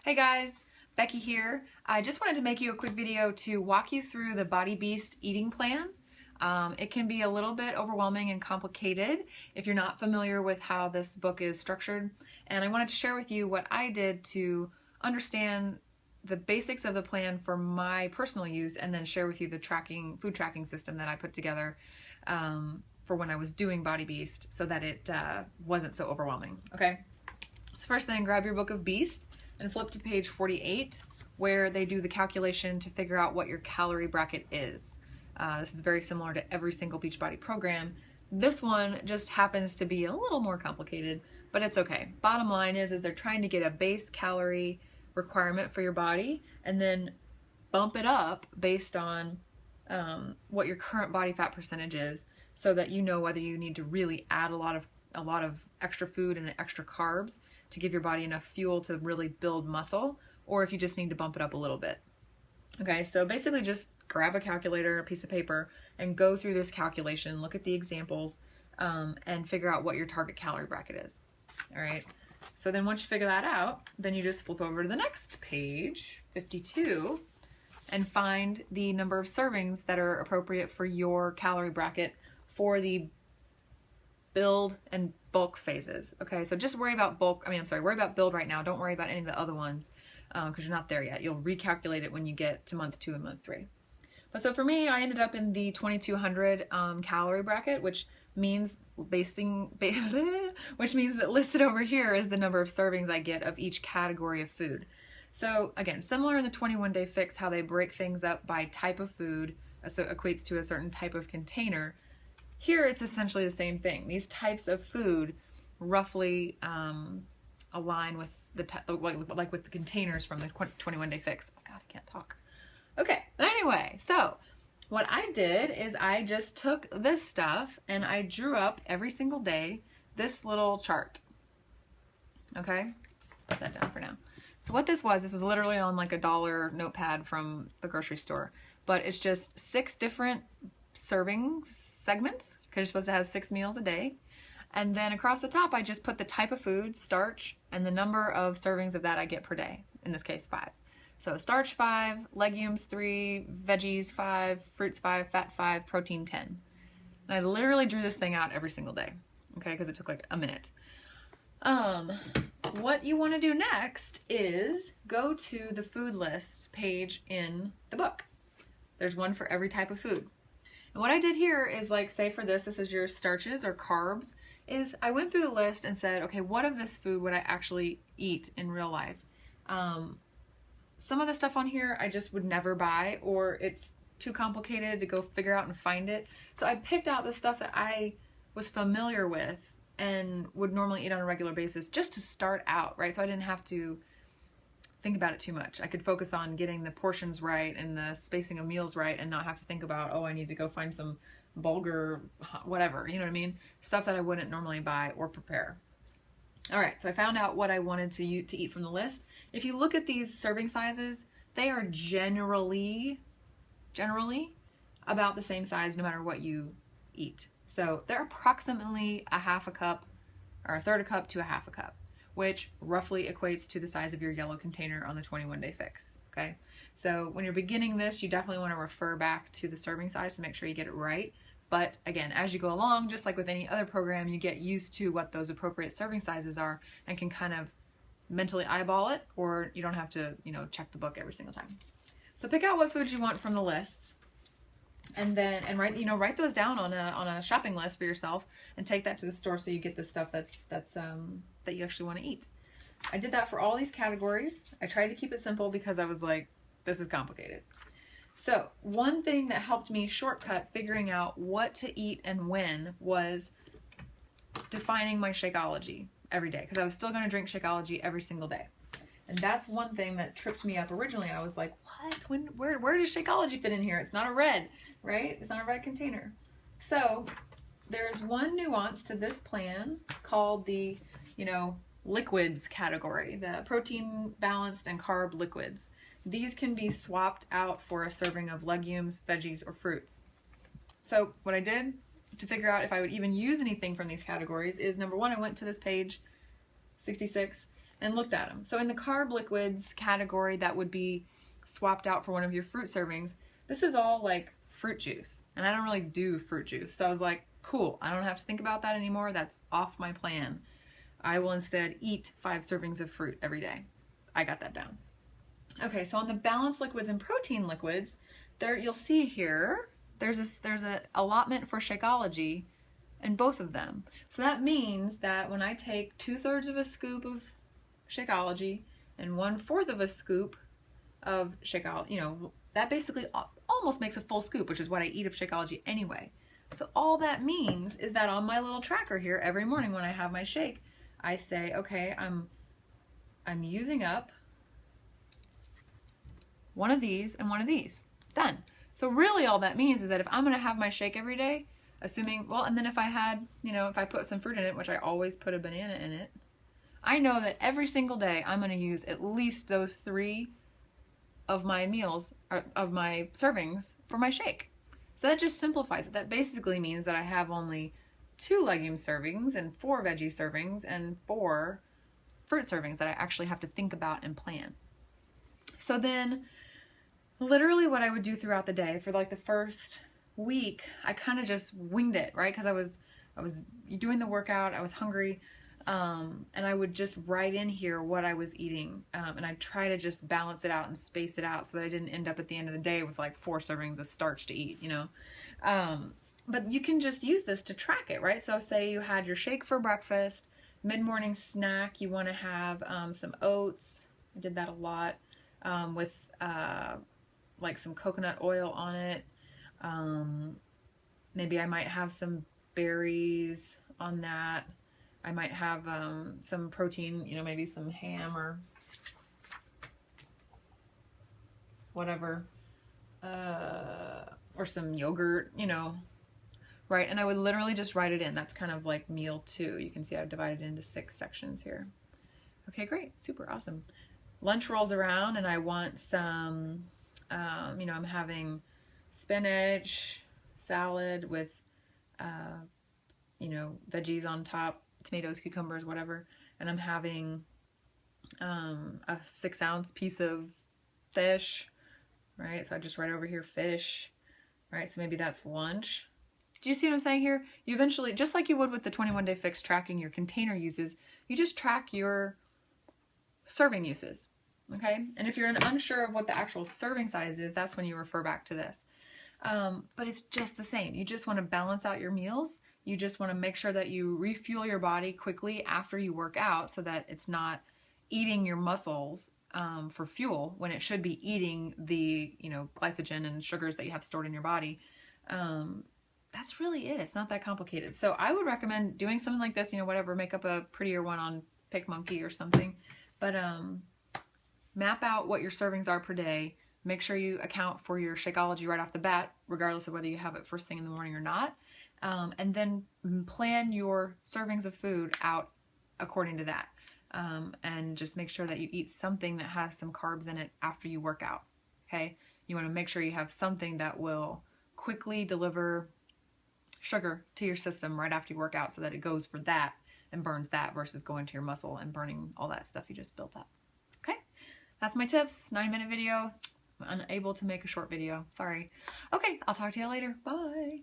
Hey guys, Becky here. I just wanted to make you a quick video to walk you through the Body Beast eating plan. It can be a little bit overwhelming and complicated if you're not familiar with how this book is structured. And I wanted to share with you what I did to understand the basics of the plan for my personal use, and then share with you the food tracking system that I put together for when I was doing Body Beast, so that it wasn't so overwhelming. Okay. So first thing, grab your book of Beast and flip to page 48, where they do the calculation to figure out what your calorie bracket is. This is very similar to every single Beachbody program. This one just happens to be a little more complicated, but it's okay. Bottom line is they're trying to get a base calorie requirement for your body and then bump it up based on what your current body fat percentage is, so that you know whether you need to really add a lot of extra food and extra carbs to give your body enough fuel to really build muscle, or if you just need to bump it up a little bit. Okay, so basically just grab a calculator, a piece of paper, and go through this calculation, look at the examples, and figure out what your target calorie bracket is. All right, so then once you figure that out, then you just flip over to the next page, 52, and find the number of servings that are appropriate for your calorie bracket for the build and bulk phases. Okay, so just worry about worry about build right now. Don't worry about any of the other ones because you're not there yet. You'll recalculate it when you get to month 2 and month 3. But so for me, I ended up in the 2200 calorie bracket, which means which means that listed over here is the number of servings I get of each category of food. So again, similar in the 21-day fix, how they break things up by type of food, so it equates to a certain type of container. Here it's essentially the same thing. These types of food roughly align with like with the containers from the 21-day fix. Oh my God, I can't talk. Okay, anyway, so what I did is I just took this stuff and I drew up every single day this little chart. Okay, put that down for now. So what this was literally on like a $1 notepad from the grocery store, but it's just 6 different serving segments because you're supposed to have 6 meals a day. And then across the top, I just put the type of food, starch, and the number of servings of that I get per day. In this case, 5. So starch 5, legumes 3, veggies 5, fruits 5, fat 5, protein 10. And I literally drew this thing out every single day, okay, because it took like a minute. What you want to do next is go to the food lists page in the book. There's one for every type of food. And what I did here is, like, say for this is your starches or carbs, is I went through the list and said, okay, what of this food would I actually eat in real life? Some of the stuff on here I just would never buy, or it's too complicated to go figure out and find it. So I picked out the stuff that I was familiar with and would normally eat on a regular basis just to start out, right? So I didn't have to think about it too much. I could focus on getting the portions right and the spacing of meals right and not have to think about, oh, I need to go find some bulgur, whatever, you know what I mean? Stuff that I wouldn't normally buy or prepare. All right, so I found out what I wanted to eat from the list. If you look at these serving sizes, they are generally about the same size no matter what you eat. So they're approximately a half a cup or a third a cup to a half a cup, which roughly equates to the size of your yellow container on the 21-day fix, okay? So when you're beginning this, you definitely want to refer back to the serving size to make sure you get it right. But again, as you go along, just like with any other program, you get used to what those appropriate serving sizes are and can kind of mentally eyeball it, or you don't have to, check the book every single time. So pick out what foods you want from the lists, and then write those down on a shopping list for yourself, and take that to the store so you get the stuff that you actually want to eat. I did that for all these categories. I tried to keep it simple because I was like, this is complicated. So one thing that helped me shortcut figuring out what to eat and when was defining my Shakeology every day, because I was still going to drink Shakeology every single day. And that's one thing that tripped me up originally. I was like, what? Where does Shakeology fit in here? It's not a red, right? It's not a red container. So there's one nuance to this plan called the, liquids category, the protein balanced and carb liquids. These can be swapped out for a serving of legumes, veggies, or fruits. So what I did to figure out if I would even use anything from these categories is, number one, I went to this page 66 and looked at them. So in the carb liquids category that would be swapped out for one of your fruit servings, this is all like fruit juice. And I don't really do fruit juice. So I was like, cool, I don't have to think about that anymore. That's off my plan. I will instead eat 5 servings of fruit every day. I got that down. Okay, so on the balanced liquids and protein liquids, there you'll see here, there's an allotment for Shakeology in both of them. So that means that when I take 2/3 of a scoop of Shakeology and 1/4 of a scoop of Shakeology, you know, that basically almost makes a full scoop, which is what I eat of Shakeology anyway. So all that means is that on my little tracker here every morning when I have my shake, I say, okay, I'm using up one of these and one of these. Done. So really all that means is that if I'm going to have my shake every day, assuming, well, and then if I had, you know, if I put some fruit in it, which I always put a banana in it, I know that every single day I'm going to use at least those 3 of my meals, or of my servings for my shake. So that just simplifies it. That basically means that I have only 2 legume servings and 4 veggie servings and 4 fruit servings that I actually have to think about and plan. So then literally what I would do throughout the day for like the first week, I kind of just winged it, right? Because I was doing the workout, I was hungry, and I would just write in here what I was eating, and I'd try to just balance it out and space it out so that I didn't end up at the end of the day with like 4 servings of starch to eat, you know. But you can just use this to track it, right? So say you had your shake for breakfast, mid-morning snack, you want to have some oats. I did that a lot with like some coconut oil on it. Maybe I might have some berries on that. I might have some protein, you know, maybe some ham or whatever, or some yogurt, you know, right? And I would literally just write it in. That's kind of like meal 2. You can see I've divided it into 6 sections here. Okay, great, super awesome. Lunch rolls around and I want some, you know, I'm having spinach, salad with, you know, veggies on top, tomatoes, cucumbers, whatever. And I'm having a 6-ounce piece of fish, right? So I just write over here fish, right? So maybe that's lunch. Do you see what I'm saying here? You eventually, just like you would with the 21-day fix tracking your container uses, you just track your serving uses, okay? And if you're unsure of what the actual serving size is, that's when you refer back to this. But it's just the same. You just want to balance out your meals. You just want to make sure that you refuel your body quickly after you work out so that it's not eating your muscles for fuel when it should be eating the, you know, glycogen and sugars that you have stored in your body. That's really it. It's not that complicated. So I would recommend doing something like this, you know, whatever, make up a prettier one on PicMonkey or something. But map out what your servings are per day. Make sure you account for your Shakeology right off the bat, regardless of whether you have it first thing in the morning or not. And then plan your servings of food out according to that. And just make sure that you eat something that has some carbs in it after you work out. Okay? You want to make sure you have something that will quickly deliver sugar to your system right after you work out so that it goes for that and burns that versus going to your muscle and burning all that stuff you just built up. Okay? That's my tips. 9-minute video. I'm unable to make a short video. Sorry. Okay, I'll talk to you later. Bye.